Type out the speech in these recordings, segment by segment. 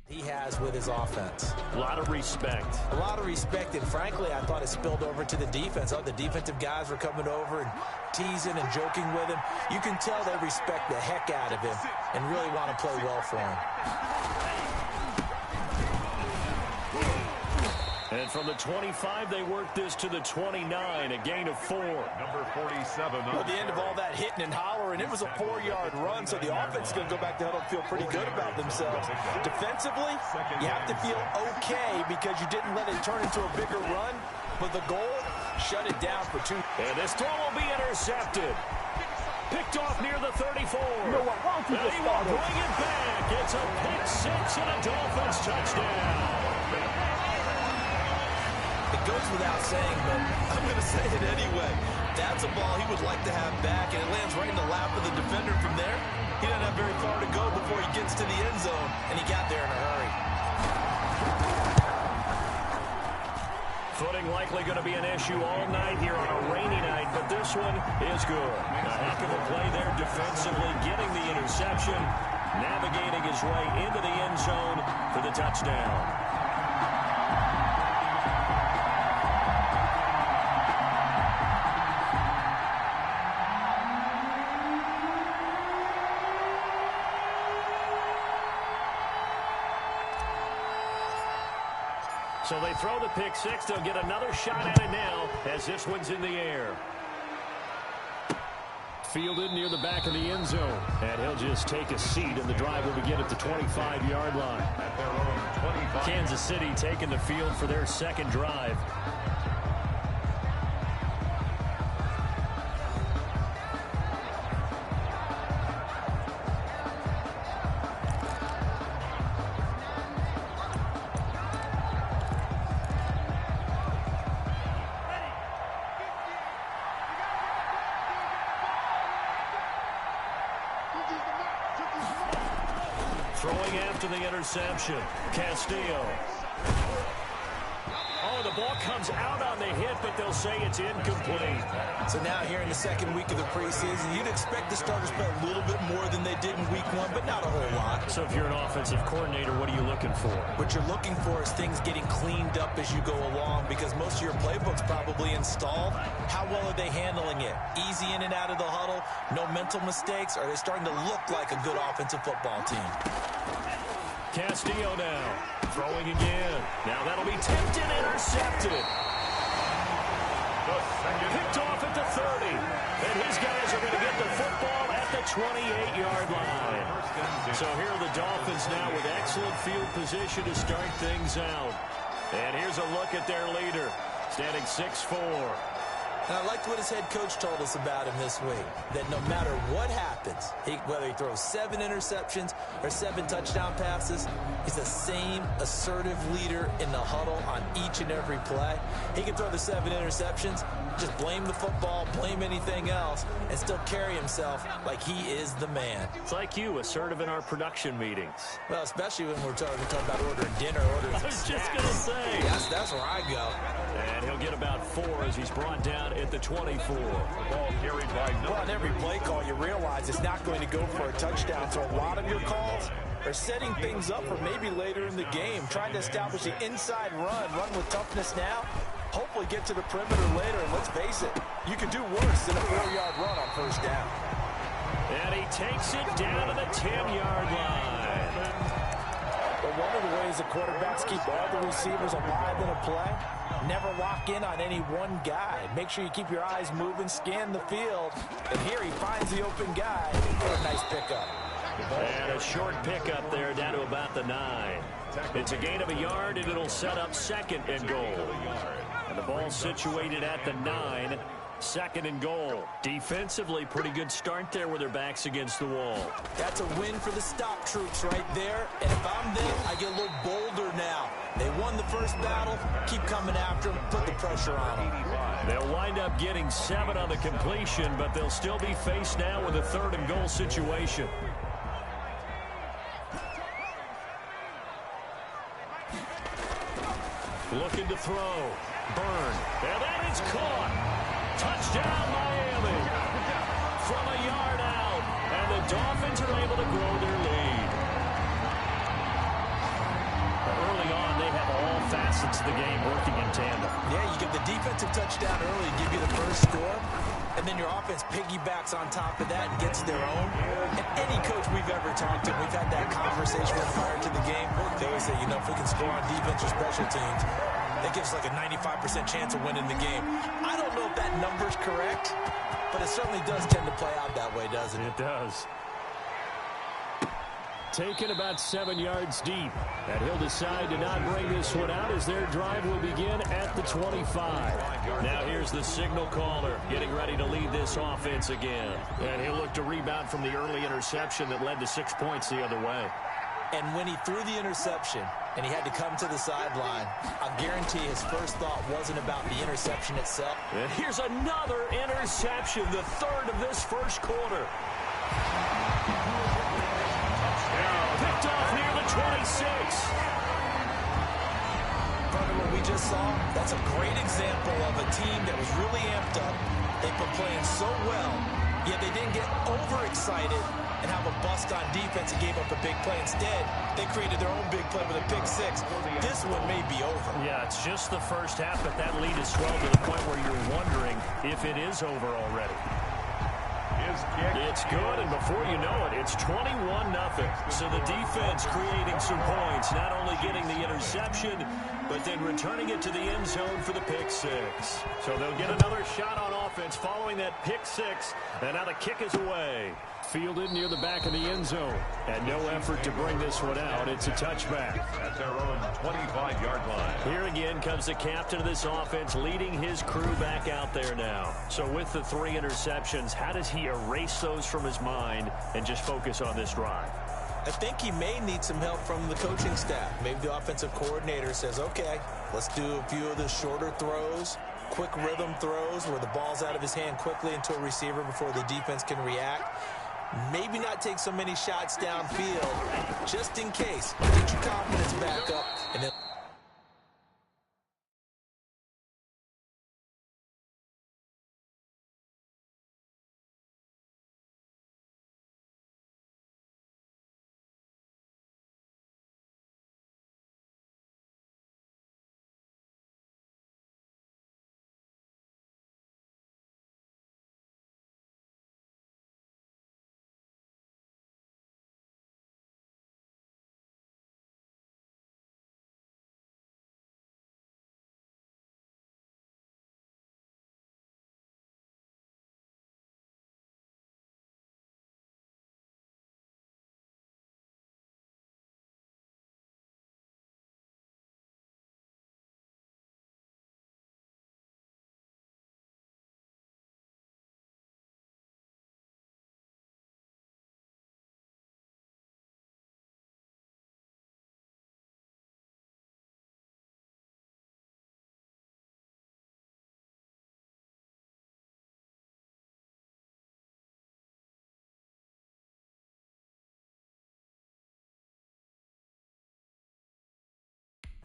he has with his offense. A lot of respect. A lot of respect, and frankly, I thought it spilled over to the defense. Oh, the defensive guys were coming over and teasing and joking with him. You can tell they respect the heck out of him and really want to play well for him. And from the 25, they work this to the 29, a gain of 4. Number 47. At the end of all that hitting and hollering, it was a 4-yard run, so the offense is going to go back to huddle and feel pretty good about themselves. Defensively, you have to feel okay because you didn't let it turn into a bigger run, but the goal, shut it down for 2. And this throw will be intercepted. Picked off near the 34. You know what? Why don't you just will bring it back. It's a pick six and a Dolphins touchdown. It goes without saying, but I'm going to say it anyway. That's a ball he would like to have back, and it lands right in the lap of the defender from there. He doesn't have very far to go before he gets to the end zone, and he got there in a hurry. Footing likely going to be an issue all night here on a rainy night, but this one is good. A heck of a play there defensively, getting the interception, navigating his way into the end zone for the touchdown. So they throw the pick six. They'll get another shot at it now as this one's in the air. Fielded near the back of the end zone. And he'll just take a seat, and the drive will begin at the 25-yard line. At their own 25. Kansas City taking the field for their second drive. Throwing after the interception, Castillo. Oh, the ball comes out on the hit, but they'll say it's incomplete. So now here in the second week of the preseason, you'd expect the starters to play a little bit more than they did in week 1, but not a whole lot. So if you're an offensive coordinator, what are you looking for? What you're looking for is things getting cleaned up as you go along, because most of your playbook's probably installed. How well are they handling it? Easy in and out of the huddle, no mental mistakes? Are they starting to look like a good offensive football team? Castillo now, throwing again. Now that'll be tipped and intercepted. Picked off at the 30. And his guys are going to get the football at the 28-yard line. So here are the Dolphins now with excellent field position to start things out. And here's a look at their leader, standing 6'4". And I liked what his head coach told us about him this week, that no matter what happens, whether he throws 7 interceptions or 7 touchdown passes, he's the same assertive leader in the huddle on each and every play. He can throw the 7 interceptions, just blame the football, blame anything else, and still carry himself like he is the man. It's like you, assertive in our production meetings. Well, especially when we're talking about ordering dinner, ordering I was just going to say. That's where I go. And he'll get about 4 as he's brought down at the 24. Ball carried by Well, on every play call, you realize it's not going to go for a touchdown. So a lot of your calls are setting things up for maybe later in the game, trying to establish the inside run with toughness now, hopefully get to the perimeter later. And let's face it, you can do worse than a 4-yard run on first down. And he takes it down to the 10-yard line. But one of the ways the quarterbacks keep all the receivers alive in a play, never lock in on any one guy. Make sure you keep your eyes moving, scan the field. And here he finds the open guy. What a nice pickup. And a short pickup there down to about the 9. It's a gain of a yard, and it'll set up 2nd and goal. And the ball situated at the 9. 2nd and goal. Defensively, pretty good start there with their backs against the wall. That's a win for the stop troops right there. And if I'm them, I get a little bolder now. They won the first battle. Keep coming after them. Put the pressure on them. They'll wind up getting 7 on the completion, but they'll still be faced now with a 3rd and goal situation. Looking to throw. Burn. And that is caught. Touchdown, Miami. From a yard out. And the Dolphins are able to grow their lead. Early on, they have all facets of the game working in tandem. Yeah, you get the defensive touchdown early, give you the first score, and then your offense piggybacks on top of that and gets their own. And any coach we've ever talked to, we've had that conversation with prior to the game. They always say, you know, if we can score on defense or special teams, that gives us like a 95% chance of winning the game. I don't know if that number's correct, but it certainly does tend to play out that way, doesn't it? It does. Taken about 7 yards deep. And he'll decide to not bring this one out as their drive will begin at the 25. Now here's the signal caller getting ready to lead this offense again. And he'll look to rebound from the early interception that led to 6 points the other way. And when he threw the interception and he had to come to the sideline, I'll guarantee his first thought wasn't about the interception itself. And here's another interception, the third of this first quarter. Picked off near the 26. Part of what we just saw, that's a great example of a team that was really amped up. They've been playing so well, yet they didn't get overexcited and have a bust on defense and gave up a big play. Instead, they created their own big play with a pick six. This one may be over. Yeah, it's just the first half, but that lead is swelled to the point where you're wondering if it is over already. It's good, and before you know it, it's 21-0. So the defense creating some points, not only getting the interception, but then returning it to the end zone for the pick six. So they'll get another shot on offense following that pick six, and now the kick is away. Fielded near the back of the end zone, and no effort to bring this one out. It's a touchback. At their own 25-yard line. Here again comes the captain of this offense, leading his crew back out there now. So with the 3 interceptions, how does he erase those from his mind and just focus on this drive? I think he may need some help from the coaching staff. Maybe the offensive coordinator says, okay, let's do a few of the shorter throws, quick rhythm throws where the ball's out of his hand quickly into a receiver before the defense can react. Maybe not take so many shots downfield, just in case. Get your confidence back up, and then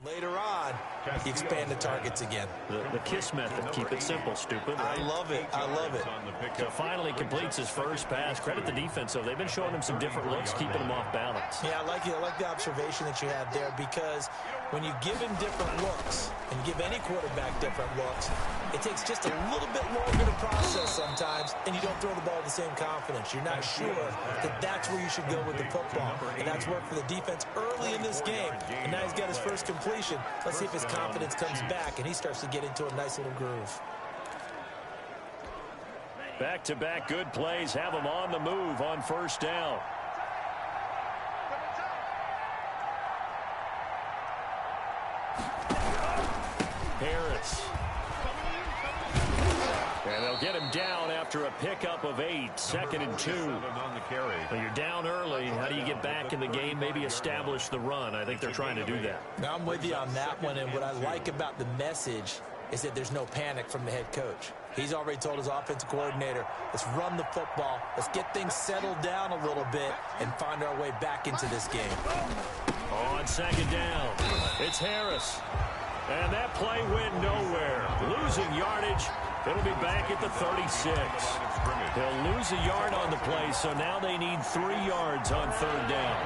later on, you expand the targets again. The KISS method. Keep it simple, stupid. Right? I love it. I love it. So finally completes his first pass. Credit the defense, though. They've been showing him some different looks, keeping him off balance. Yeah, I like the observation that you had there, because when you give him different looks and give any quarterback different looks, it takes just a little bit longer to process sometimes, and you don't throw the ball with the same confidence. You're not sure that that's where you should go with the football, and that's worked for the defense early in this game, and now he's got his first completion. Let's see if his confidence comes back and he starts to get into a nice little groove. Back-to-back good plays have him on the move on first down. Harris. And they'll get him down after a pickup of 8, 2nd and 2. Well, you're down early. How do you get back in the game, maybe establish the run? I think they're trying to do that. Now, I'm with you on that one, and what I like about the message is that there's no panic from the head coach. He's already told his offensive coordinator, let's run the football, let's get things settled down a little bit and find our way back into this game. On 2nd down, it's Harris. And that play went nowhere. Losing yardage. It'll be back at the 36. He'll lose a yard on the play, so now they need 3 yards on 3rd down.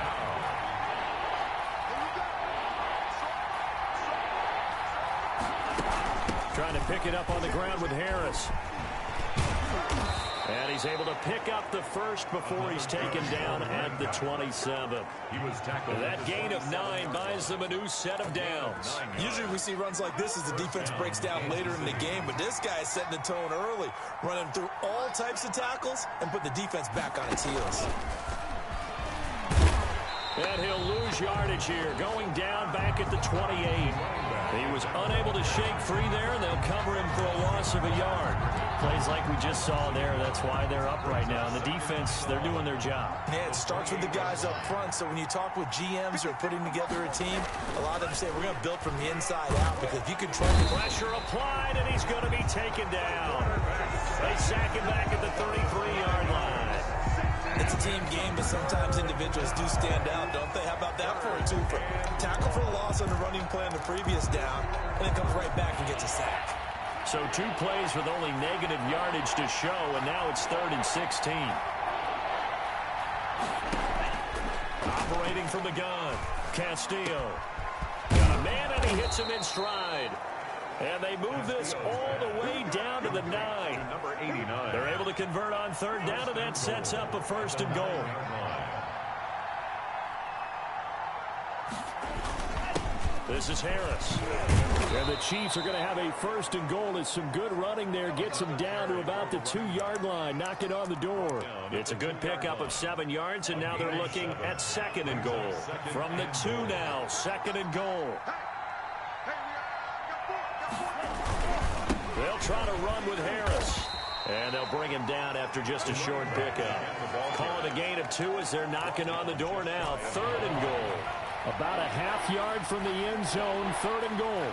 to pick it up on the ground with Harris. And he's able to pick up the first before he's taken down at the 27. That gain of 9 buys them a new set of downs. Usually we see runs like this as the defense breaks down later in the game, but this guy is setting the tone early, running through all types of tackles and put the defense back on its heels. And he'll lose yardage here, going down back at the 28. He was unable to shake free there, and they'll cover him for a loss of a yard. Plays like we just saw there, that's why they're up right now. And the defense, they're doing their job. Yeah, it starts with the guys up front, so when you talk with GMs who are putting together a team, a lot of them say we're going to build from the inside out, because if you control the pressure applied, and he's going to be taken down. They sack him back at the 33-yard line. It's a team game, but sometimes individuals do stand out, don't they? How about that for a twofer? Tackle for a loss on the running play on the previous down, and then comes right back and gets a sack. So 2 plays with only negative yardage to show, and now it's 3rd and 16. Operating from the gun, Castillo. Got a man, and he hits him in stride. And they move this all the way down to the 9. Number 89. They're able to convert on 3rd down, and that sets up a 1st and goal. This is Harris. And the Chiefs are going to have a 1st and goal as some good running there gets them down to about the 2-yard line, knocking on the door. It's a good pickup of 7 yards, and now they're looking at 2nd and goal. From the 2 now, 2nd and goal. They'll try to run with Harris. And they'll bring him down after just a short pickup. Calling a gain of 2 as they're knocking on the door now. 3rd and goal. About a half-yard from the end zone. 3rd and goal.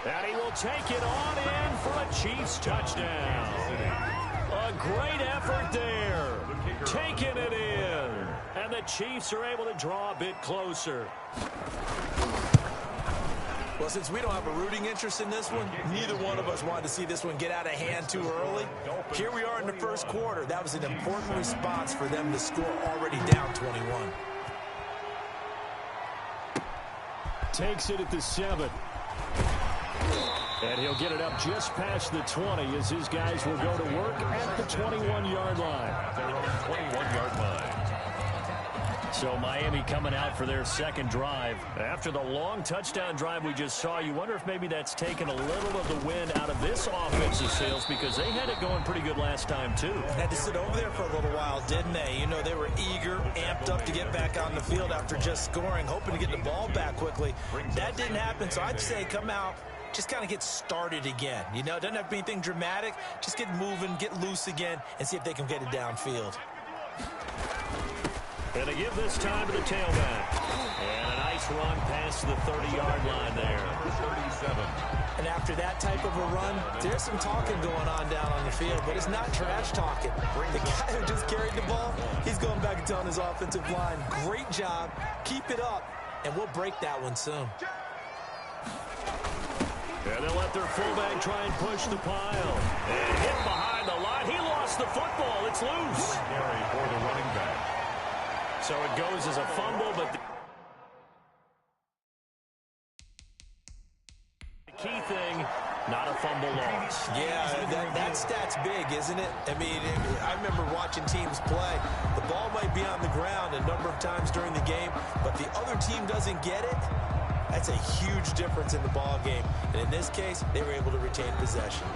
And he will take it on in for a Chiefs touchdown. A great effort there. Taking it in. And the Chiefs are able to draw a bit closer. Well, since we don't have a rooting interest in this one, neither one of us wanted to see this one get out of hand too early. Here we are in the first quarter. That was an important response for them to score already down 21. Takes it at the 7. And he'll get it up just past the 20 as his guys will go to work at the 21-yard line. They're on the 21-yard line. So Miami coming out for their 2nd drive. After the long touchdown drive we just saw, you wonder if maybe that's taken a little of the wind out of this offensive sails, because they had it going pretty good last time too. Had to sit over there for a little while, didn't they? You know, they were eager, amped up to get back on the field after just scoring, hoping to get the ball back quickly. That didn't happen, so I'd say come out, just kind of get started again. You know, it doesn't have to be anything dramatic. Just get moving, get loose again, and see if they can get it downfield. And they give this time to the tailback. And a nice run past the 30-yard line there. 37. And after that type of a run, there's some talking going on down on the field, but it's not trash talking. The guy who just carried the ball, he's going back and telling his offensive line, great job, keep it up, and we'll break that one soon. And they'll let their fullback try and push the pile. And hit behind the line. He lost the football. It's loose. Carry for the running back. So it goes as a fumble, but the key thing, not a fumble loss. Yeah, that stat's big, isn't it? I mean, I remember watching teams play. The ball might be on the ground a number of times during the game, but the other team doesn't get it. That's a huge difference in the ball game. And in this case, they were able to retain possession.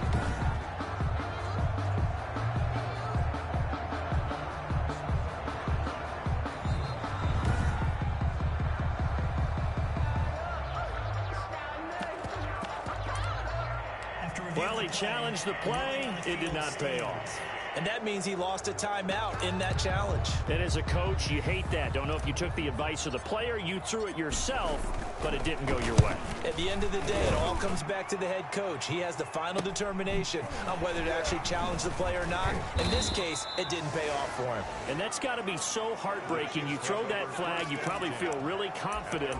Well, he challenged the play. It did not pay off. And that means he lost a timeout in that challenge. And as a coach, you hate that. Don't know if you took the advice of the player, you threw it yourself, but it didn't go your way. At the end of the day, it all comes back to the head coach. He has the final determination on whether to actually challenge the play or not. In this case, it didn't pay off for him. And that's got to be so heartbreaking. You throw that flag, you probably feel really confident,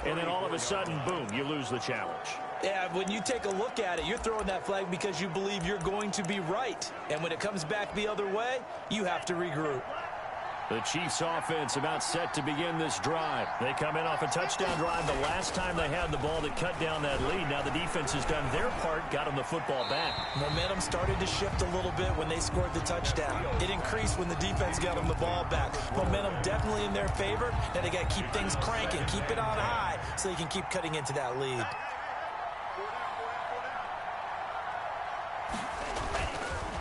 and then all of a sudden, boom, you lose the challenge. Yeah, when you take a look at it, you're throwing that flag because you believe you're going to be right. And when it comes back the other way, you have to regroup. The Chiefs offense about set to begin this drive. They come in off a touchdown drive the last time they had the ball that cut down that lead. Now the defense has done their part, got them the football back. Momentum started to shift a little bit when they scored the touchdown. It increased when the defense got them the ball back. Momentum definitely in their favor. Now they got to keep things cranking, keep it on high so they can keep cutting into that lead.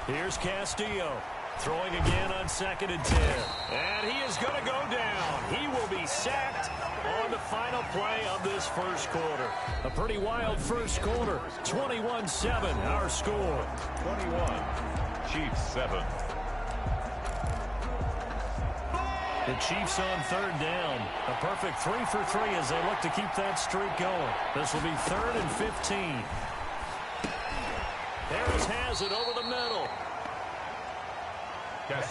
Here's Castillo. Throwing again on 2nd and 10. And he is going to go down. He will be sacked on the final play of this first quarter. A pretty wild first quarter. 21-7, our score. 21, Chiefs 7. The Chiefs on 3rd down. A perfect 3 for 3 as they look to keep that streak going. This will be 3rd and 15. Harris has it over the middle.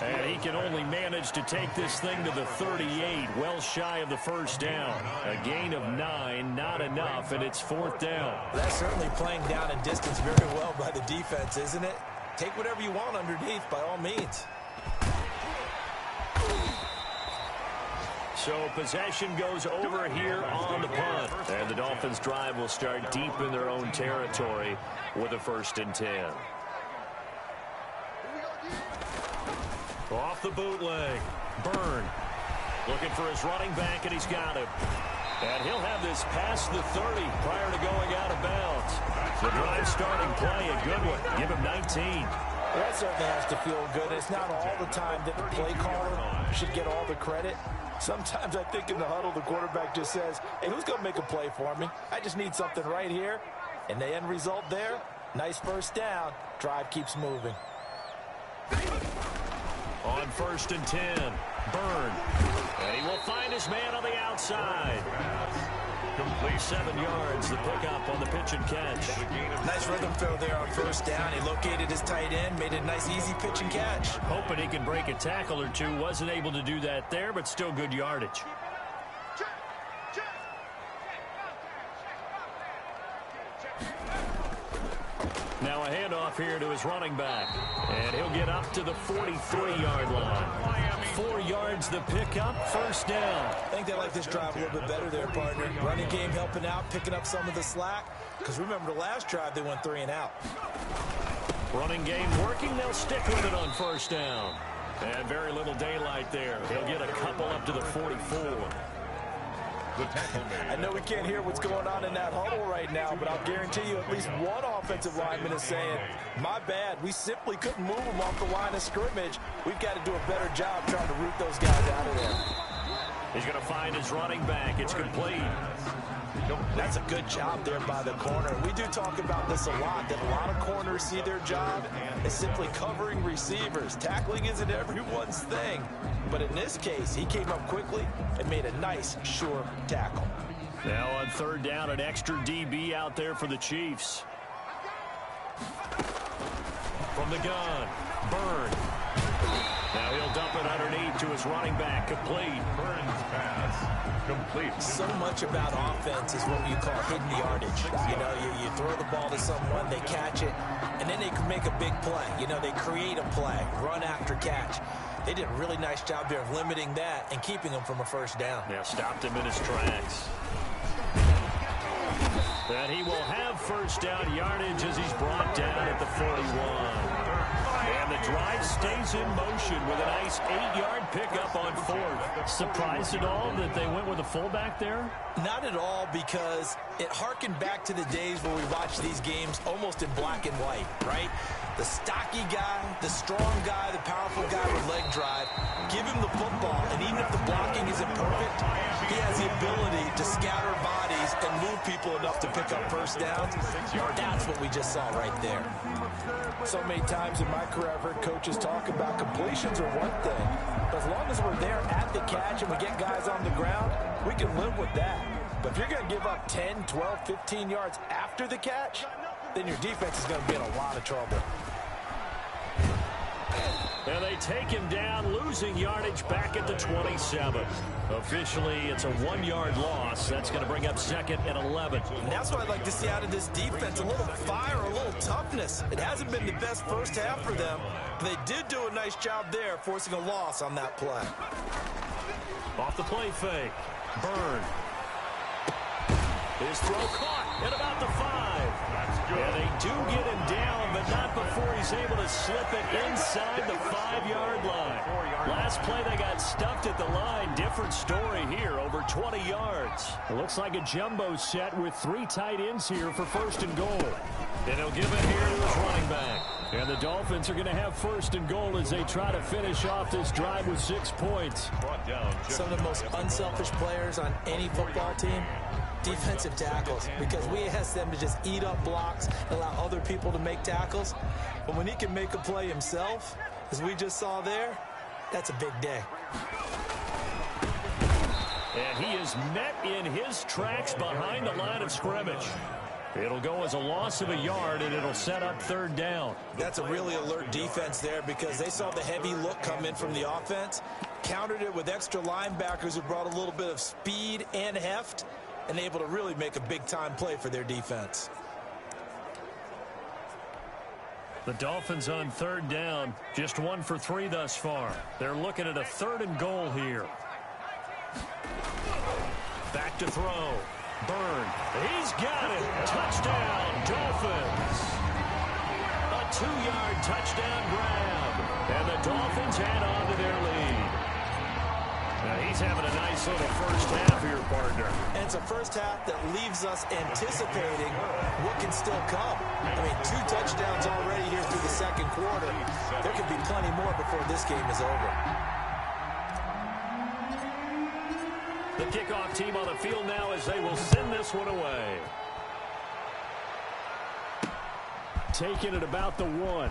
And he can only manage to take this thing to the 38, well shy of the first down. A gain of 9, not enough, and it's 4th down. That's certainly playing down in distance very well by the defense, isn't it? Take whatever you want underneath, by all means. So possession goes over here on the punt. And the Dolphins' drive will start deep in their own territory with a 1st and 10. Off the bootleg. Byrne looking for his running back, and he's got him. And he'll have this past the 30 prior to going out of bounds. The drive starting play, a good one. Give him 19. Well, that certainly has to feel good. It's not all the time that the play caller should get all the credit. Sometimes I think in the huddle, the quarterback just says, hey, who's going to make a play for me? I just need something right here. And the end result there, nice first down. Drive keeps moving. On 1st and 10, Byrne. And he will find his man on the outside. Complete 7 yards, the pickup on the pitch and catch. Nice rhythm throw there on 1st down. He located his tight end, made it a nice, easy pitch and catch. Hoping he can break a tackle or two. Wasn't able to do that there, but still good yardage. Now a handoff here to his running back. And he'll get up to the 43-yard line. 4 yards the pickup, 1st down. I think they like this drive a little bit better there, partner. Running game helping out, picking up some of the slack. Because remember, the last drive, they went 3 and out. Running game working. They'll stick with it on 1st down. And very little daylight there. He'll get a couple up to the 44. I know we can't hear what's going on in that huddle right now, but I'll guarantee you at least one offensive lineman is saying, my bad, we simply couldn't move them off the line of scrimmage. We've got to do a better job trying to root those guys out of there. He's going to find his running back. It's complete. That's a good job there by the corner. We do talk about this a lot, that a lot of corners see their job as simply covering receivers. Tackling isn't everyone's thing. But in this case, he came up quickly and made a nice, sure tackle. Now on 3rd down, an extra DB out there for the Chiefs. From the gun, Byrne. Now he'll dump it underneath to his running back, complete. Burns pass, complete. So much about offense is what you call hidden yardage. You know, you throw the ball to someone, they catch it, and then they can make a big play. You know, they create a play, run after catch. They did a really nice job there of limiting that and keeping him from a 1st down. Now stopped him in his tracks. And he will have 1st down yardage as he's brought down at the 41. And the drive stays in motion with a nice 8-yard pickup on 4th. Surprised at all that they went with a fullback there? Not at all, because it harkened back to the days where we watched these games almost in black and white, right? The stocky guy, the strong guy, the powerful guy with leg drive. Give him the football, and even if the blocking isn't perfect, he has the ability to scatter bodies and move people enough to pick up 1st downs. That's what we just saw right there. So many times in my career, I've heard coaches talk about completions are one thing. But as long as we're there at the catch and we get guys on the ground, we can live with that. But if you're going to give up 10, 12, 15 yards after the catch, then your defense is going to be in a lot of trouble. And they take him down, losing yardage back at the 27. Officially, it's a 1-yard loss. That's going to bring up 2nd and 11. And that's what I'd like to see out of this defense, a little fire, a little toughness. It hasn't been the best first half for them, but they did do a nice job there, forcing a loss on that play. Off the play fake. Byrne. His throw caught at about the 5. That's good. And they do get him down, but not before he's able to slip it inside the 5-yard line. Last play, they got stuffed at the line. Different story here, over 20 yards. It looks like a jumbo set with 3 tight ends here for 1st and goal. And he'll give it here to his running back. And the Dolphins are going to have 1st and goal as they try to finish off this drive with 6 points. Some of the most unselfish players on any football team, defensive tackles, because we ask them to just eat up blocks and allow other people to make tackles. But when he can make a play himself, as we just saw there, that's a big day. And he is met in his tracks behind the line of scrimmage. It'll go as a loss of a yard, and it'll set up 3rd down. That's a really alert defense there because they saw the heavy look come in from the offense, countered it with extra linebackers who brought a little bit of speed and heft, and able to really make a big-time play for their defense. The Dolphins on 3rd down, just 1 for 3 thus far. They're looking at a 3rd and goal here. Back to throw. Byrne. He's got it. Touchdown, Dolphins. A 2-yard touchdown grab. And the Dolphins add on to their lead. Now he's having a nice little first half here, partner. And it's a first half that leaves us anticipating what can still come. I mean, 2 touchdowns already here through the 2nd quarter. There could be plenty more before this game is over. The kickoff team on the field now as they will send this one away. Taking it about the 1.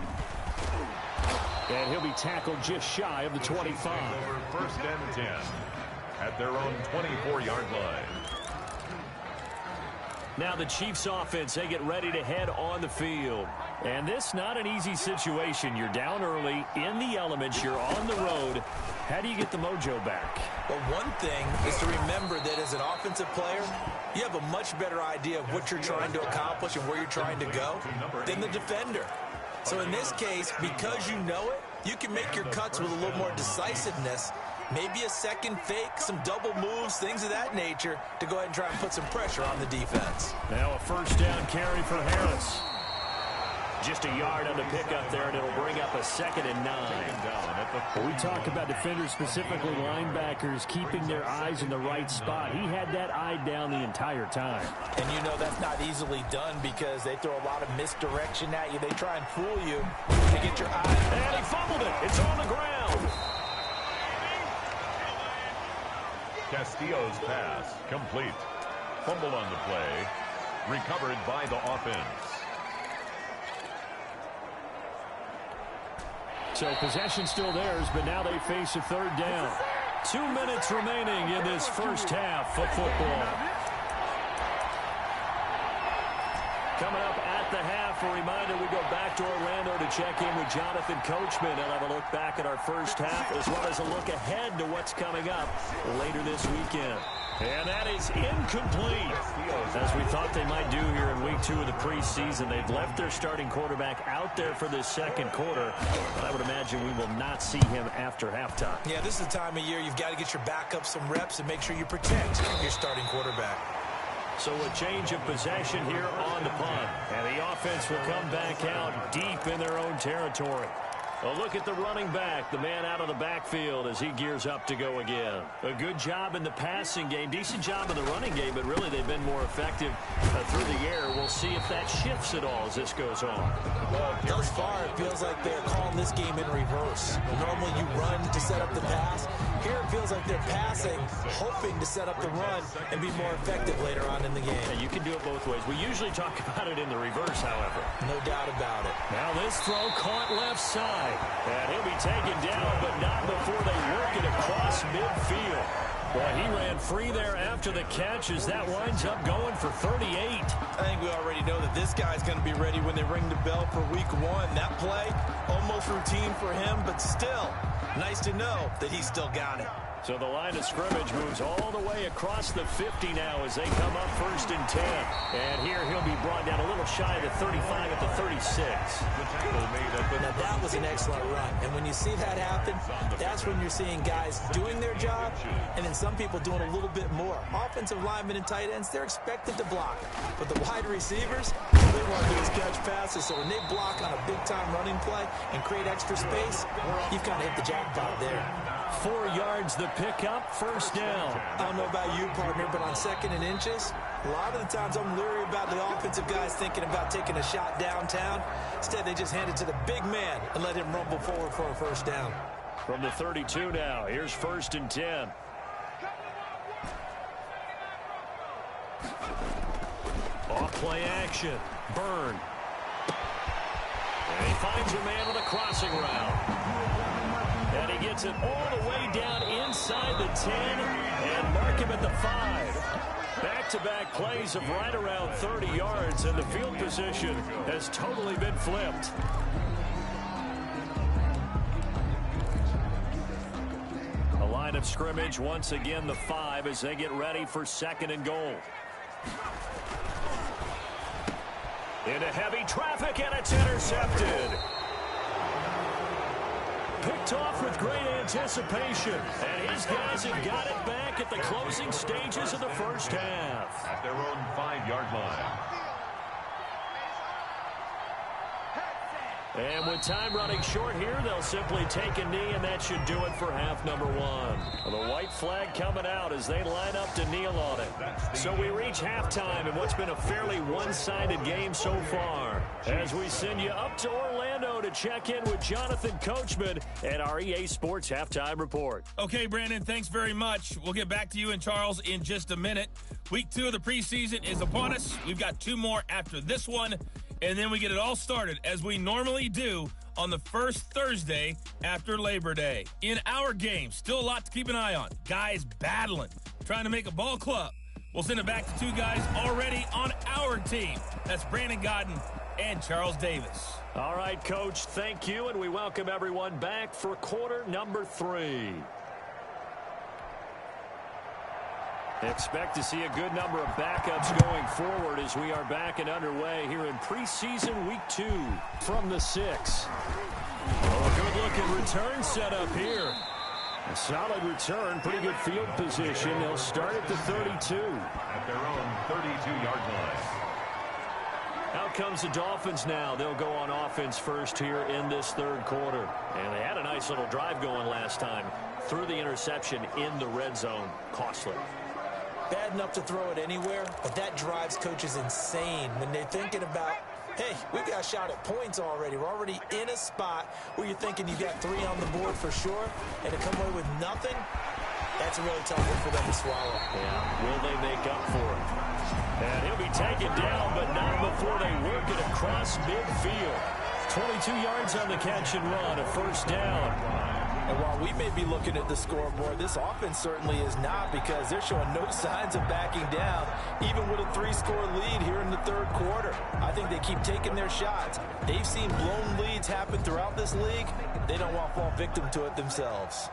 And he'll be tackled just shy of the 25. Over 1st and 10 at their own 24-yard line. Now the Chiefs offense, they get ready to head on the field. And this not an easy situation. You're down early, in the elements, you're on the road. How do you get the mojo back? Well, one thing is to remember that as an offensive player, you have a much better idea of what you're trying to accomplish and where you're trying to go than the defender. So in this case, because you know it, you can make your cuts with a little more decisiveness, maybe a second fake, some double moves, things of that nature, to go ahead and try and put some pressure on the defense. Now a 1st down carry for Harris. Just a yard on the pickup there, and it'll bring up a 2nd and 9. We talk about defenders, specifically linebackers, keeping their eyes in the right spot. He had that eye down the entire time. And you know that's not easily done because they throw a lot of misdirection at you. They try and fool you to get your eye. And he fumbled it. It's on the ground. Castillo's pass complete. Fumble on the play. Recovered by the offense. So possession still theirs, but now they face a 3rd down. 2 minutes remaining in this first half of football. Coming up at the half, a reminder, we go back to Orlando to check in with Jonathan Coachman and have a look back at our first half as well as a look ahead to what's coming up later this weekend. And that is incomplete. As we thought they might do here in week 2 of the preseason, they've left their starting quarterback out there for this 2nd quarter. But I would imagine we will not see him after halftime. Yeah, this is the time of year you've got to get your backup some reps and make sure you protect your starting quarterback. So a change of possession here on the punt. And the offense will come back out deep in their own territory. A look at the running back, the man out of the backfield as he gears up to go again. A good job in the passing game, decent job in the running game, but really they've been more effective through the air. We'll see if that shifts at all as this goes on. Thus far, it feels like they're calling this game in reverse. Normally you run to set up the pass. Here it feels like they're passing, hoping to set up the run and be more effective later on in the game. Yeah, you can do it both ways. We usually talk about it in the reverse, however. No doubt about it. Now this throw caught left side. And he'll be taken down, but not before they work it across midfield. Well, he ran free there after the catch as that winds up going for 38. I think we already know that this guy's going to be ready when they ring the bell for week 1. That play, almost routine for him, but still, nice to know that he's still got it. So the line of scrimmage moves all the way across the 50 now as they come up 1st and 10. And here he'll be brought down a little shy of the 35 at the 36. Now that was an excellent run. And when you see that happen, that's when you're seeing guys doing their job and then some people doing a little bit more. Offensive linemen and tight ends, they're expected to block. But the wide receivers, all they want to do is catch passes. So when they block on a big-time running play and create extra space, you've kind of hit the jackpot there. 4 yards the pickup, 1st down. I don't know about you, partner, but on 2nd and inches, a lot of the times I'm leery about the offensive guys thinking about taking a shot downtown. Instead, they just hand it to the big man and let him rumble forward for a 1st down. From the 32 now, here's 1st and 10. Off play action, Byrne. And he finds a man with a crossing route. And he gets it all the way down inside the 10 and mark him at the 5. Back-to-back plays of right around 30 yards, and the field position has totally been flipped. A line of scrimmage, once again the 5 as they get ready for 2nd and goal. Into heavy traffic, and it's intercepted. Picked off with great anticipation, and his guys have got it back at the closing stages of the 1st half. At their own 5-yard line. And with time running short here, they'll simply take a knee, and that should do it for half number 1. Well, the white flag coming out as they line up to kneel on it. So we reach halftime in what's been a fairly one-sided game so far. As we send you up to Orlando to check in with Jonathan Coachman at our EA Sports Halftime Report. Okay, Brandon, thanks very much. We'll get back to you and Charles in just a minute. Week 2 of the preseason is upon us. We've got 2 more after this one. And then we get it all started, as we normally do, on the first Thursday after Labor Day. In our game, still a lot to keep an eye on. Guys battling, trying to make a ball club. We'll send it back to 2 guys already on our team. That's Brandon Godden and Charles Davis. All right, Coach, thank you, and we welcome everyone back for quarter number 3. Expect to see a good number of backups going forward as we are back and underway here in preseason week 2 from the 6. Oh, good-looking return set up here. A solid return, pretty good field position. They'll start at the 32. At their own 32-yard line. Out comes the Dolphins now. They'll go on offense first here in this 3rd quarter. And they had a nice little drive going last time. Threw the interception in the red zone. Costly. Bad enough to throw it anywhere, but that drives coaches insane when they're thinking about, hey, we got shot at points already. We're already in a spot where you're thinking you got 3 on the board for sure, and to come away with nothing, that's a really tough one for them to swallow. Yeah, will they make up for it? And he'll be taken down, but not before they work it across midfield. 22 yards on the catch and run, a 1st down. And while we may be looking at the scoreboard, this offense certainly is not, because they're showing no signs of backing down, even with a 3-score lead here in the 3rd quarter. I think they keep taking their shots. They've seen blown leads happen throughout this league. They don't want to fall victim to it themselves.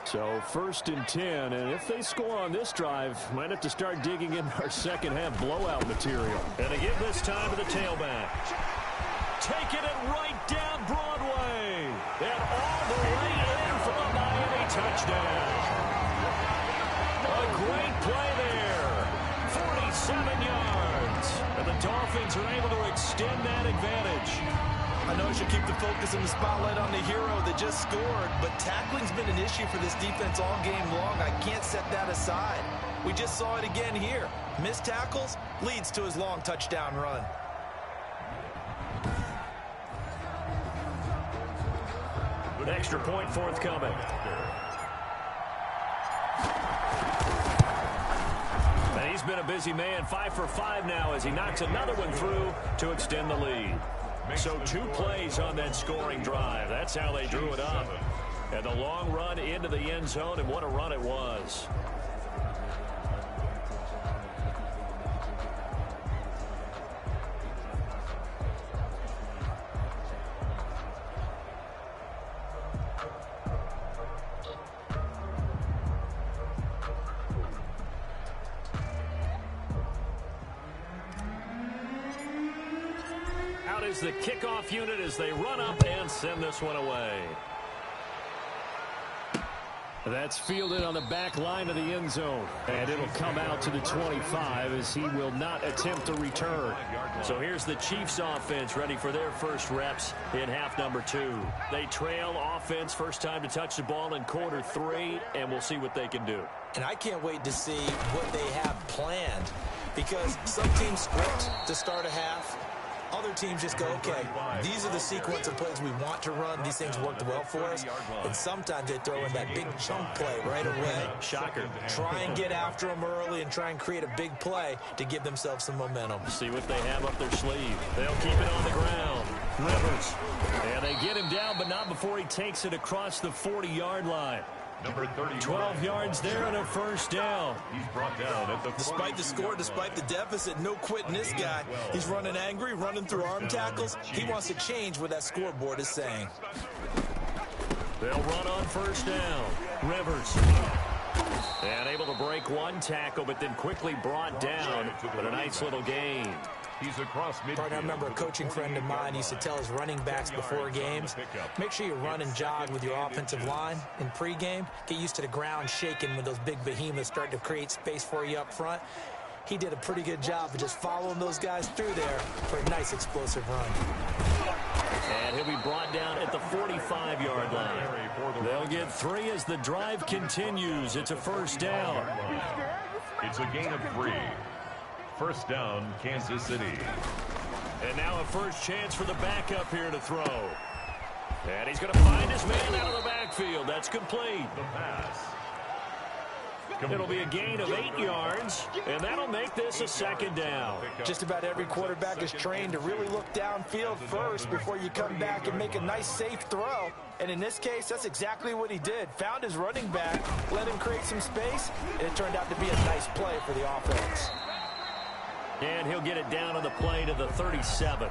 So 1st and 10, and if they score on this drive, might have to start digging in our 2nd half blowout material. And to give this time to the tailback. Taking it right down Broadway. And all the way in for a Miami touchdown. A great play there. 47 yards. And the Dolphins are able to extend that advantage. I know I should keep the focus and the spotlight on the hero that just scored, but tackling's been an issue for this defense all game long. I can't set that aside. We just saw it again here. Missed tackles leads to his long touchdown run. An extra point forthcoming. And he's been a busy man, 5 for 5 now as he knocks another one through to extend the lead. So 2 plays on that scoring drive. That's how they drew it up. And the long run into the end zone, and what a run it was. Out is the kickoff unit as they run up and send this one away. That's fielded on the back line of the end zone. And it'll come out to the 25 as he will not attempt to return. So here's the Chiefs offense ready for their first reps in half number 2. They trail offense first time to touch the ball in quarter 3, and we'll see what they can do. And I can't wait to see what they have planned, because some teams script to start a half. Other teams just go, okay, these are the sequence of plays we want to run. These things worked well for us. And sometimes they throw in that big chunk play right away. Shocker. Try and get after them early and try and create a big play to give themselves some momentum. See what they have up their sleeve. They'll keep it on the ground. Rivers. And they get him down, but not before he takes it across the 40-yard line. Number 30. 12 yards there and a first down. He's brought down at the Despite the score, despite the deficit, no quitting this guy. He's running angry, running through arm tackles. He wants to change what that scoreboard is saying. They'll run on first down. Rivers. And able to break one tackle, but then quickly brought down. But a nice little gain. He's across midfield. I remember a coaching friend of mine used to tell his running backs before games, make sure you run and jog with your offensive line in pregame. Get used to the ground shaking when those big behemoths start to create space for you up front. He did a pretty good job of just following those guys through there for a nice explosive run. And he'll be brought down at the 45-yard line. They'll get 3 as the drive continues. It's a first down. It's a gain of 3. First down, Kansas City. And now a first chance for the backup here to throw. And he's going to find his man out of the backfield. That's complete. The pass. It'll be a gain of 8 yards, and that'll make this a second down. Just about every quarterback is trained to really look downfield first before you come back and make a nice, safe throw. And in this case, that's exactly what he did. Found his running back, let him create some space, and it turned out to be a nice play for the offense. And he'll get it down on the play to the 37.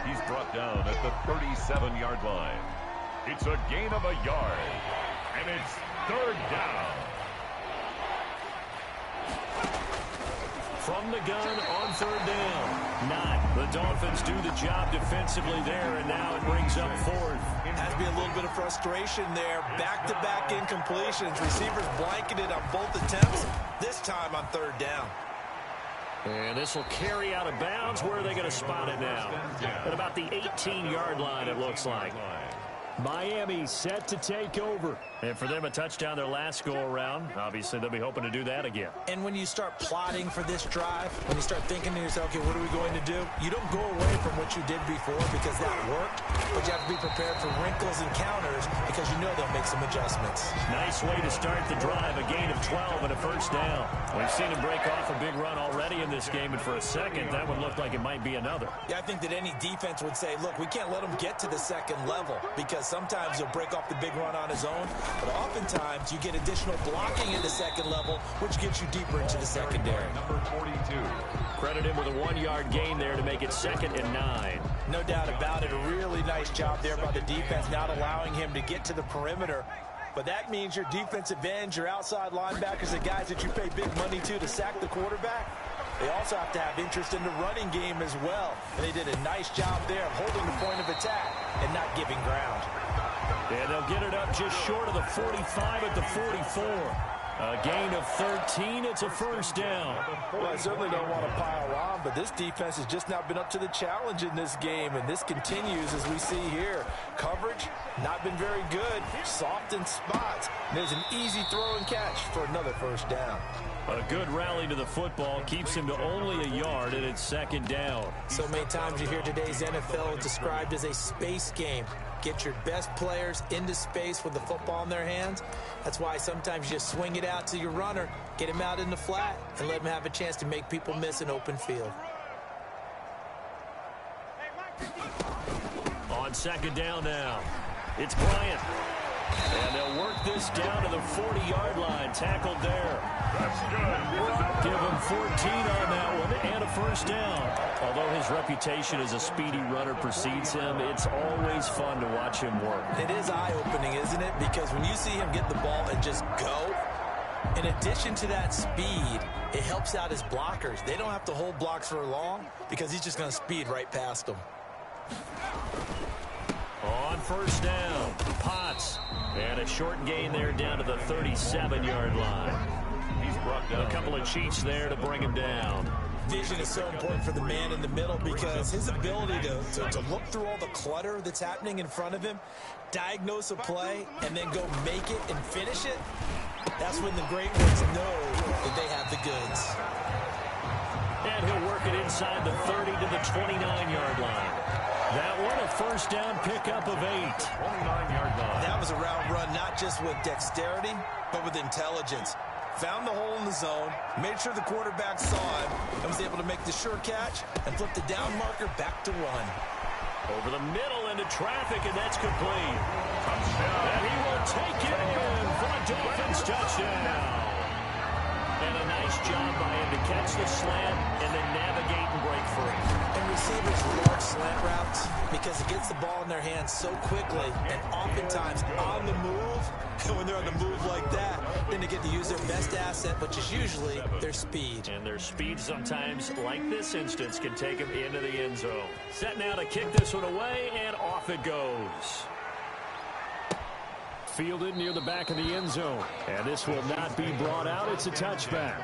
He's brought down at the 37-yard line. It's a gain of a yard, and it's third down. From the gun on third down. Not. The Dolphins do the job defensively there, and now it brings up fourth. Has to be a little bit of frustration there. Back-to-back incompletions. Receivers blanketed on both attempts, this time on third down. And this will carry out of bounds. Where are they going to spot it now? At about the 18-yard line, it looks like. Miami set to take over. And for them, a touchdown their last go-around. Obviously, they'll be hoping to do that again. And when you start plotting for this drive, when you start thinking to yourself, okay, what are we going to do? You don't go away from what you did before because that worked, but you have to be prepared for wrinkles and counters because you know they'll make some adjustments. Nice way to start the drive, a gain of 12 and a first down. We've seen him break off a big run already in this game, and for a second, that would look like it might be another. Yeah, I think that any defense would say, look, we can't let him get to the second level because sometimes he'll break off the big run on his own, but oftentimes you get additional blocking in the second level, which gets you deeper into the secondary. Number 42. Credit him with a 1-yard gain there to make it 2nd and 9. No doubt about it. A really nice job there by the defense, not allowing him to get to the perimeter. But that means your defensive ends, your outside linebackers, the guys that you pay big money to sack the quarterback, they also have to have interest in the running game as well. And they did a nice job there of holding the point of attack and not giving ground. And they'll get it up just short of the 45 at the 44. A gain of 13. It's a first down. Well, I certainly don't want to pile on, but this defense has just not been up to the challenge in this game, and this continues as we see here. Coverage, not been very good. Soft in spots. And there's an easy throw and catch for another first down. A good rally to the football keeps him to only a yard, and it's 2nd down. So many times you hear today's NFL described as a space game. Get your best players into space with the football in their hands. That's why sometimes you just swing it out to your runner, get him out in the flat, and let him have a chance to make people miss an open field. on second down now. It's Bryant. And they'll work this down to the 40-yard line. Tackled there. That's good. Give him 14 on that one and a first down. Although his reputation as a speedy runner precedes him, it's always fun to watch him work. It is eye-opening, isn't it? Because when you see him get the ball and just go, in addition to that speed, it helps out his blockers. They don't have to hold blocks for long because he's just going to speed right past them. On first down, Potts. And a short gain there down to the 37-yard line. He's brought down. A couple of cheats there to bring him down. Vision is so important for the man in the middle because his ability to look through all the clutter that's happening in front of him, diagnose a play, and then go make it and finish it, that's when the great ones know that they have the goods. And he'll work it inside the 30 to the 29-yard line. That one a first down pickup of 8. 29-yard line. That was a route run not just with dexterity, but with intelligence. Found the hole in the zone, made sure the quarterback saw it, and was able to make the sure catch and flip the down marker back to run. Over the middle into traffic, and that's complete. And he will take it in for a Dolphins touchdown. And a nice job by him to catch the slant and then navigate and break free. And receivers love slant routes because it gets the ball in their hands so quickly and oftentimes on the move. And when they're on the move like that, then they get to use their best asset, which is usually their speed. And their speed sometimes, like this instance, can take them into the end zone. Set now to kick this one away, and off it goes. Fielded near the back of the end zone. And this will not be brought out. It's a touchback.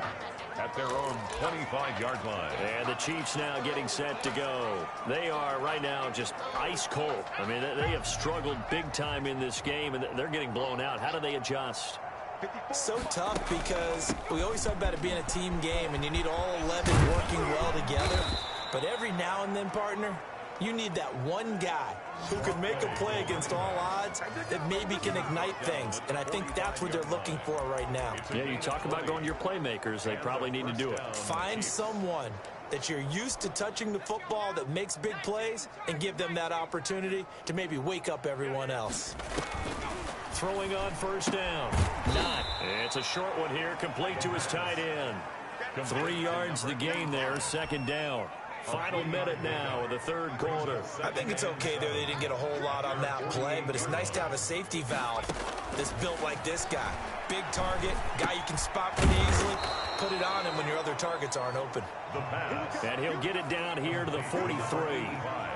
At their own 25-yard line. And the Chiefs now getting set to go. They are right now just ice cold. I mean, they have struggled big time in this game, and they're getting blown out. How do they adjust? So tough because we always talk about it being a team game, and you need all 11 working well together. But every now and then, partner, you need that one guy who can make a play against all odds that maybe can ignite things. And I think that's what they're looking for right now. Yeah, you talk about going to your playmakers. They probably need to do it. Find someone that you're used to touching the football that makes big plays and give them that opportunity to maybe wake up everyone else. Throwing on first down. Not. It's a short one here, complete to his tight end. 3 yards the gain there, second down. Final minute now of the third quarter. I think it's okay there. They didn't get a whole lot on that play, but it's nice to have a safety valve that's built like this guy. Big target, guy you can spot pretty easily. Put it on him when your other targets aren't open. And he'll get it down here to the 43.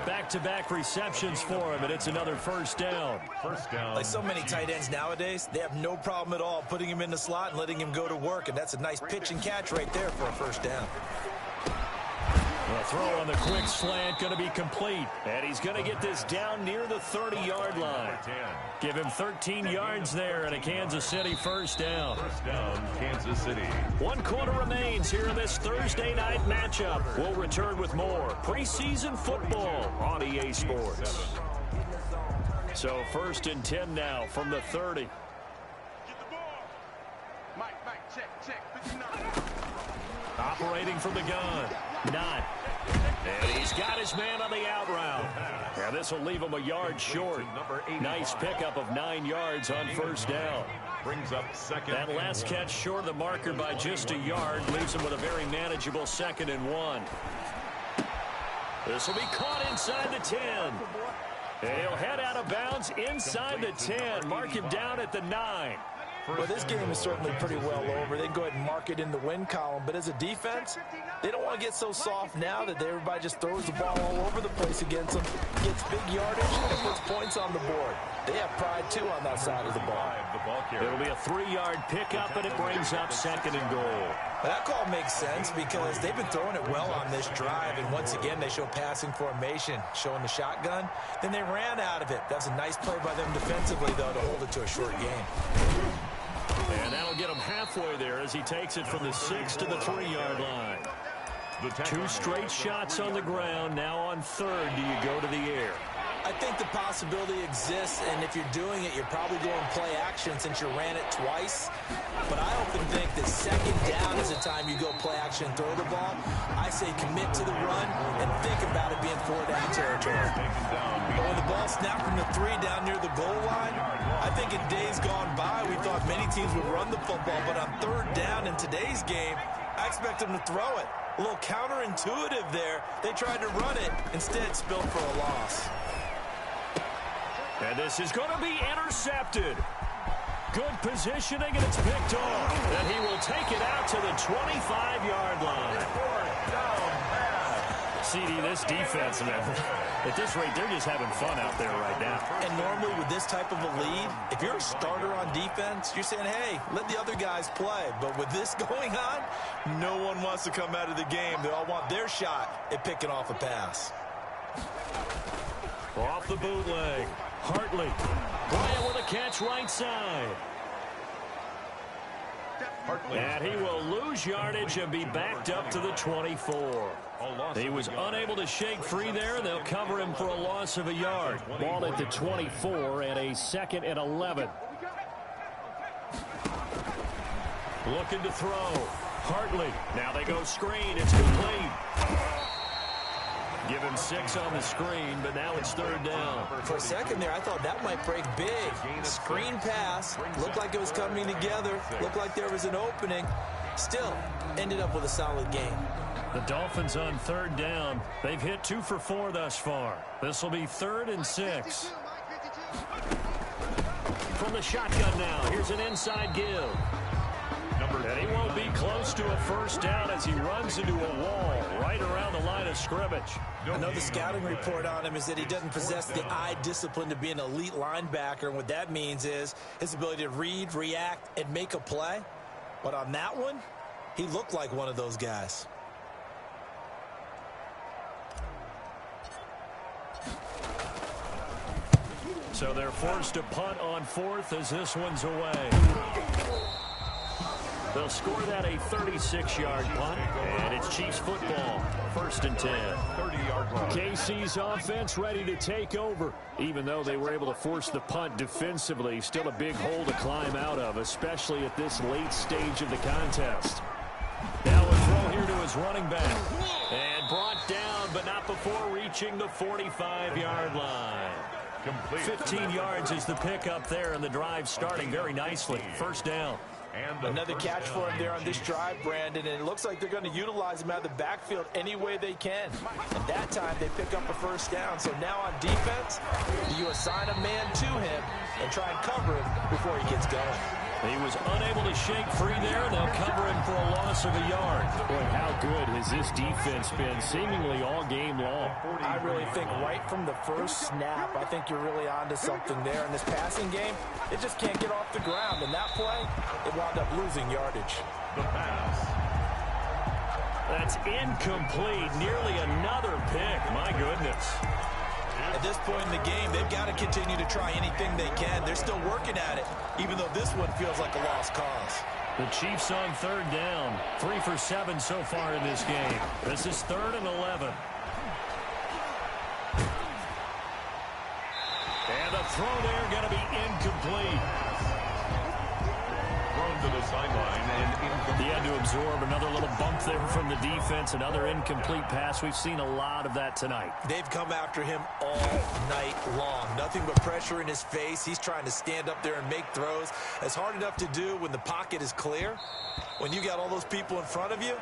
Back-to-back receptions for him, and it's another first down. First down. Like so many tight ends nowadays, they have no problem at all putting him in the slot and letting him go to work, and that's a nice pitch and catch right there for a first down. The throw on the quick slant going to be complete. And he's going to get this down near the 30-yard line. Give him 13 yards there and a Kansas City first down. First down, Kansas City. 1 quarter remains here in this Thursday night matchup. We'll return with more preseason football on EA Sports. So 1st and 10 now from the 30. Operating from the gun. Not. And he's got his man on the out route. And this will leave him a yard short. Nice pickup of 9 yards on first down. Brings up second. That last catch short of the marker by just a yard leaves him with a very manageable 2nd and 1. This will be caught inside the 10. And he'll head out of bounds inside the 10. Mark him down at the 9. Well, this game is certainly pretty well over. They can go ahead and mark it in the win column. But as a defense, they don't want to get so soft now that everybody just throws the ball all over the place against them, gets big yardage, and puts points on the board. They have pride, too, on that side of the ball. It'll be a 3-yard pickup, and it brings up 2nd and goal. Well, that call makes sense because they've been throwing it well on this drive, and once again, they show passing formation, showing the shotgun. Then they ran out of it. That was a nice play by them defensively, though, to hold it to a short game. And that'll get him halfway there as he takes it from the 6 to the 3-yard line. 2 straight shots on the ground. Now on 3rd, do you go to the air? I think the possibility exists, and if you're doing it, you're probably going play action since you ran it twice. But I often think that second down is the time you go play action and throw the ball. I say commit to the run and think about it being 4-down territory. But when the ball snapped from the 3 down near the goal line, I think in days gone by, we thought many teams would run the football. But on 3rd down in today's game, I expect them to throw it. A little counterintuitive there. They tried to run it, instead spilled for a loss. And this is going to be intercepted. Good positioning, and it's picked off. And he will take it out to the 25-yard line. CD, this defense, man, at this rate, they're just having fun out there right now. And normally with this type of a lead, if you're a starter on defense, you're saying, hey, let the other guys play. But with this going on, no one wants to come out of the game. They all want their shot at picking off a pass. Off the bootleg. Hartley. Bryant with a catch right side. And he will lose yardage and be backed up to the 24. He was unable to shake free there, and they'll cover him for a loss of a yard. Ball at the 24 and a 2nd and 11. Looking to throw. Hartley. Now they go screen. It's complete. Give him 6 on the screen, but now it's 3rd down. For a second there, I thought that might break big. Screen pass. Looked like it was coming together. Looked like there was an opening. Still, ended up with a solid game. The Dolphins on 3rd down. They've hit 2 for 4 thus far. This will be 3rd and 6. From the shotgun now, here's an inside give. And he won't be close to a 1st down as he runs into a wall right around the line of scrimmage. I know the scouting report on him is that he doesn't possess the eye discipline to be an elite linebacker, and what that means is his ability to read, react, and make a play. But on that one, he looked like one of those guys. So they're forced to punt on 4th as this one's away. They'll score that a 36-yard punt, and it's Chiefs football, 1st and 10. 30-yard line. KC's offense ready to take over. Even though they were able to force the punt defensively, still a big hole to climb out of, especially at this late stage of the contest. Now a throw here to his running back. And brought down, but not before reaching the 45-yard line. 15 yards is the pickup there, and the drive starting very nicely. 1st down. Another catch for him there on this drive, Brandon, and it looks like they're going to utilize him out of the backfield any way they can. And that time they pick up a 1st down. So now on defense, you assign a man to him and try and cover him before he gets going. He was unable to shake free there. They'll cover him for a loss of a yard. Boy, how good has this defense been seemingly all game long? I really think right from the first snap, I think you're really onto something there. In this passing game, it just can't get off the ground. And that play, it wound up losing yardage. The pass. That's incomplete. Nearly another pick. My goodness. At this point in the game, they've got to continue to try anything they can. They're still working at it, even though this one feels like a lost cause. The Chiefs on 3rd down. 3 for 7 so far in this game. This is 3rd and 11. And the throw there going to be incomplete. Thrown to the sideline and incomplete. He had to absorb another little bump there from the defense, another incomplete pass. We've seen a lot of that tonight. They've come after him all night long. Nothing but pressure in his face. He's trying to stand up there and make throws. It's hard enough to do when the pocket is clear. When you got all those people in front of you,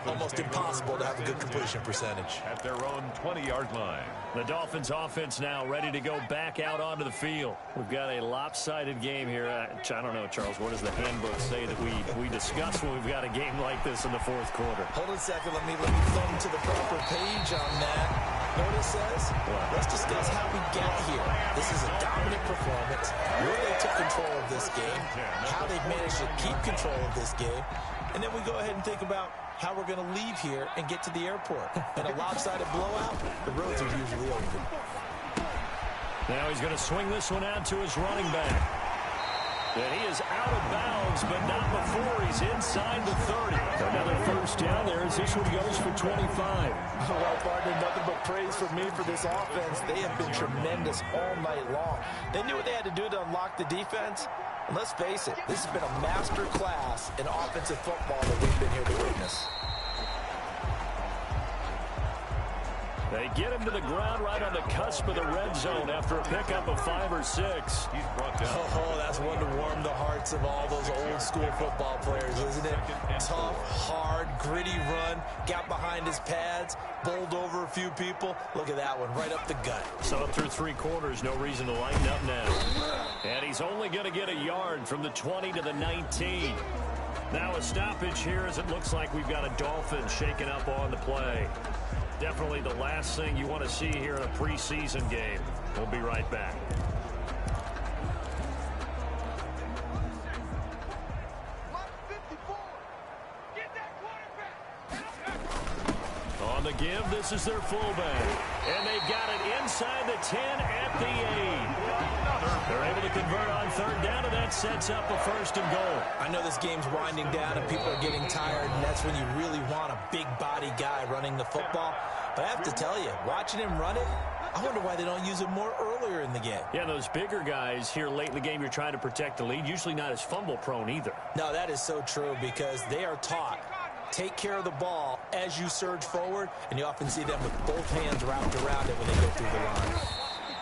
almost impossible to have a good completion percentage. At their own 20-yard line. The Dolphins offense now ready to go back out onto the field. We've got a lopsided game here. I don't know, Charles, what does the handbook say that we discuss when we've got a game like this in the 4th quarter? Hold on a second. Let me thumb to the proper page on that. Know what it says? Let's discuss how we get here. This is a dominant performance. Where they took control of this game. How they've managed to keep control of this game. And then we go ahead and think about how we're going to leave here and get to the airport. In a lopsided blowout, the roads are usually open. Now he's going to swing this one out to his running back. And he is out of bounds, but not before he's inside the 30. Another first down there as this one goes for 25. Well, partner, nothing but praise for me for this offense. They have been tremendous all night long. They knew what they had to do to unlock the defense. And let's face it, this has been a master class in offensive football that we've been here to witness. They get him to the ground right on the cusp of the red zone after a pickup of 5 or 6. He's brought down. Oh, that's one to warm the hearts of all those old school football players, isn't it? Tough, hard, gritty run, got behind his pads, bowled over a few people. Look at that one, right up the gut. So up through 3 quarters, no reason to lighten up now. And he's only going to get a yard from the 20 to the 19. Now a stoppage here as it looks like we've got a Dolphin shaken up on the play. Definitely the last thing you want to see here in a preseason game. We'll be right back. On the give, this is their fullback. And they got it inside the 10 at the 8. They're able to convert on 3rd down, and that sets up a 1st and goal. I know this game's winding down and people are getting tired, and that's when you really want a big body guy running the football. But I have to tell you, watching him run it, I wonder why they don't use him more earlier in the game. Yeah, those bigger guys here late in the game, you're trying to protect the lead, usually not as fumble prone either. No, that is so true because they are taught. Take care of the ball as you surge forward, and you often see them with both hands wrapped around it when they go through the line.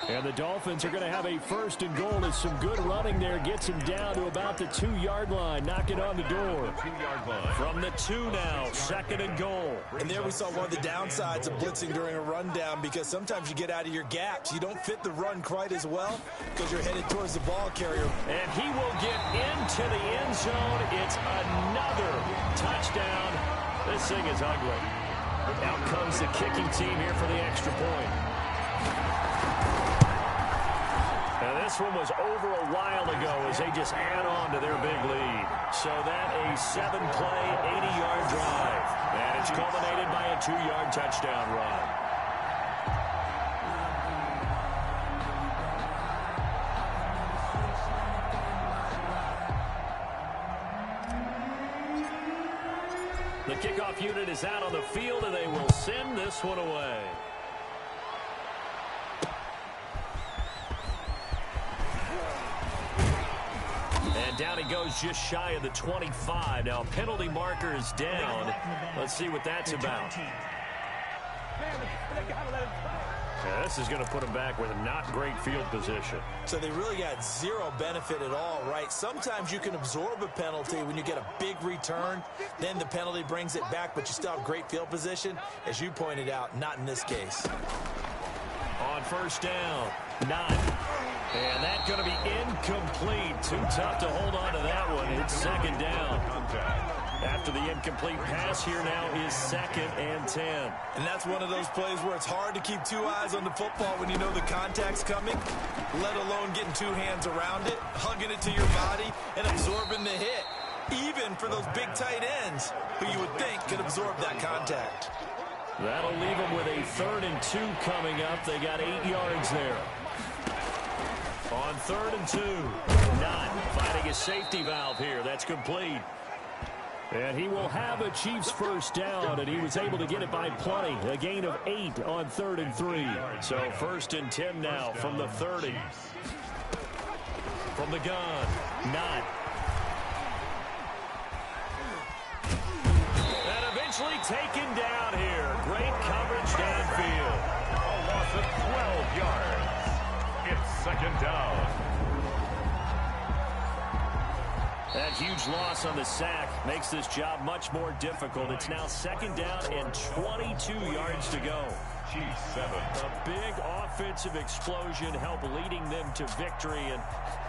And the Dolphins are going to have a 1st and goal as some good running there gets him down to about the 2-yard line, knocking on the door. 2-yard line. From the 2 now, 2nd and goal. And there we saw one of the downsides of blitzing during a rundown because sometimes you get out of your gaps. You don't fit the run quite as well because you're headed towards the ball carrier. And he will get into the end zone. It's another touchdown. This thing is ugly. Out comes the kicking team here for the extra point. Now this one was over a while ago as they just add on to their big lead. So that a 7-play, 80-yard drive. And it's culminated by a 2-yard touchdown run. The kickoff unit is out on the field, and they will send this one away. And down he goes just shy of the 25. Now, penalty marker is down. Let's see what that's about. Yeah, this is going to put him back with not great field position. So they really got zero benefit at all, right? Sometimes you can absorb a penalty when you get a big return. Then the penalty brings it back, but you still have great field position. As you pointed out, not in this case. On 1st down, 9. And that's going to be incomplete. Too tough to hold on to that one. It's 2nd down. After the incomplete pass, here now is 2nd and 10. And that's one of those plays where it's hard to keep 2 eyes on the football when you know the contact's coming, let alone getting 2 hands around it, hugging it to your body, and absorbing the hit. Even for those big tight ends who you would think could absorb that contact. That'll leave them with a 3rd and 2 coming up. They got 8 yards there. On 3rd and 2, not finding a safety valve here. That's complete. And he will have a Chiefs 1st down, and he was able to get it by plenty. A gain of 8 on 3rd and 3. So 1st and 10 now from the 30. From the gun, not. And eventually taken down here. Great coverage downfield. A loss of 12 yards. It's 2nd down. That huge loss on the sack makes this job much more difficult. It's now 2nd down and 22 yards to go. Chiefs 7. A big offensive explosion helped leading them to victory. And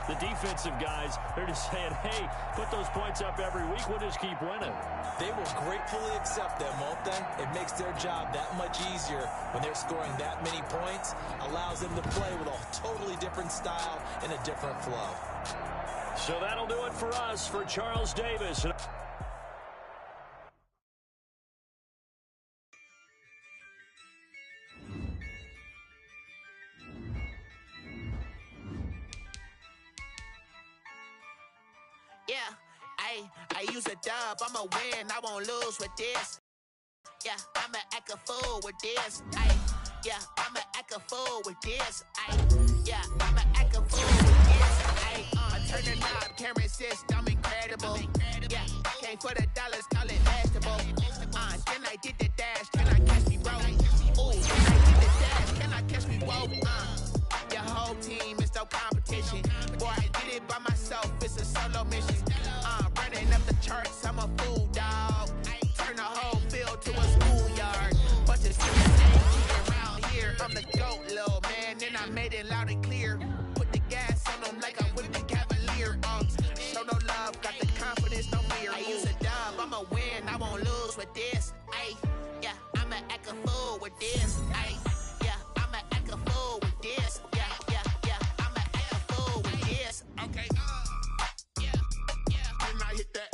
the defensive guys, they're just saying, hey, put those points up every week. We'll just keep winning. They will gratefully accept them, won't they? It makes their job that much easier when they're scoring that many points. Allows them to play with a totally different style and a different flow. So that'll do it for us. For Charles Davis. I use a dub, I'ma win, I won't lose with this. Yeah, I'ma act a fool with this. Yeah, I'ma act a fool with this. Yeah, I'ma act a fool with this. I turn the knob, can't resist, I'm incredible. Yeah, came for the dollars, call it vegetable. Then I did the dash, can I catch me, bro? Ooh, then I did the dash, can I catch me, bro? Your whole team is no competition. Boy, I did it by myself, it's a solo mission. Running up the charts, I'm a fool, dog. Turn the whole field to a schoolyard. Bunch of students around here. I'm the GOAT, little man, and I made it loud and clear. Put the gas on them like I'm with the Cavalier. Show no love, got the confidence, no fear. I use a dub, I'ma win, I won't lose with this. Yeah, I'ma act a fool with this. Yeah, I'ma act a fool with this. Yeah, I'ma act a fool with this. Okay, yeah, then I hit that.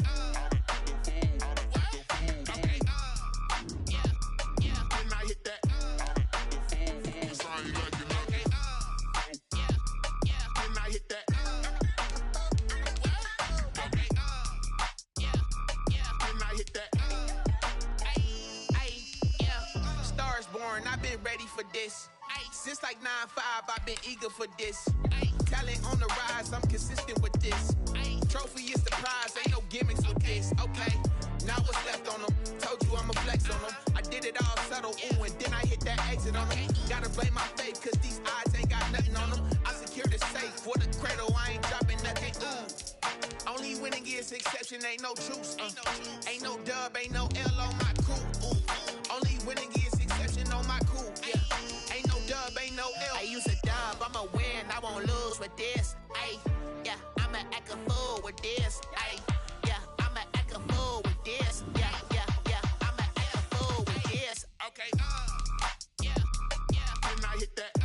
I've been ready for this. Since like 9-5, I've been eager for this. Talent on the rise, I'm consistent with this. Trophy is the prize, ain't no gimmicks with this. Okay, now what's left on them? Told you I'ma flex on them. I did it all subtle, ooh, and then I hit that exit on them. Gotta blame my faith, cause these eyes ain't got nothing on them. I secured the safe for the cradle, I ain't dropping nothing, ooh. Only winning is exception, ain't no truce. Ain't no dub, ain't no L on my crew. Ooh. Only winning is exception on my crew. Yeah. Ain't no dub, ain't no L. I use a dub, I'ma win, I won't lose with this. Yeah, I'ma act a fool with this. Yeah, I'ma act a fool with this. Yeah, I'ma act a fool with this. Okay, then I hit that.